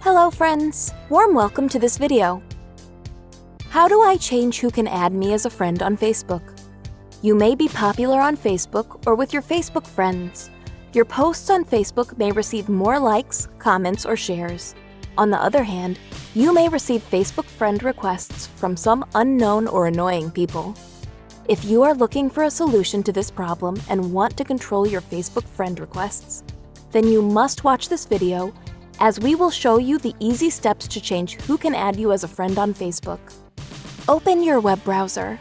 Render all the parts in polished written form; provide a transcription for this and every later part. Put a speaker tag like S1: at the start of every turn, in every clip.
S1: Hello friends! Warm welcome to this video. How do I change who can add me as a friend on Facebook? You may be popular on Facebook or with your Facebook friends. Your posts on Facebook may receive more likes, comments, or shares. On the other hand, you may receive Facebook friend requests from some unknown or annoying people. If you are looking for a solution to this problem and want to control your Facebook friend requests, then you must watch this video as we will show you the easy steps to change who can add you as a friend on Facebook. Open your web browser.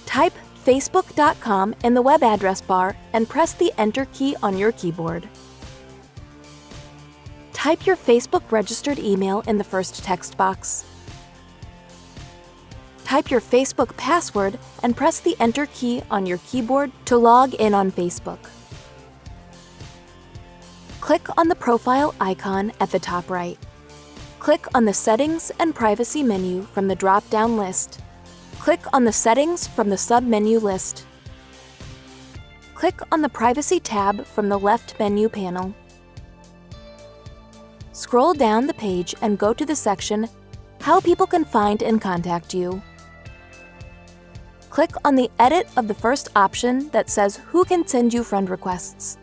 S1: Type facebook.com in the web address bar and press the Enter key on your keyboard. Type your Facebook registered email in the first text box. Type your Facebook password and press the Enter key on your keyboard to log in on Facebook. Click on the profile icon at the top right. Click on the Settings and Privacy menu from the drop-down list. Click on the Settings from the sub-menu list. Click on the Privacy tab from the left menu panel. Scroll down the page and go to the section How People Can Find and Contact You. Click on the edit of the first option that says Who can send you friend requests.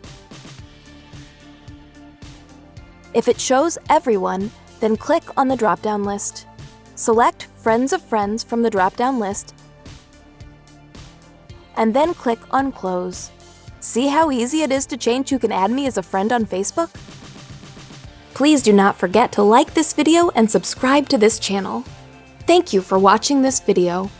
S1: If it shows everyone, then click on the drop-down list. Select Friends of Friends from the drop-down list, and then click on Close. See how easy it is to change who can add me as a friend on Facebook? Please do not forget to like this video and subscribe to this channel. Thank you for watching this video.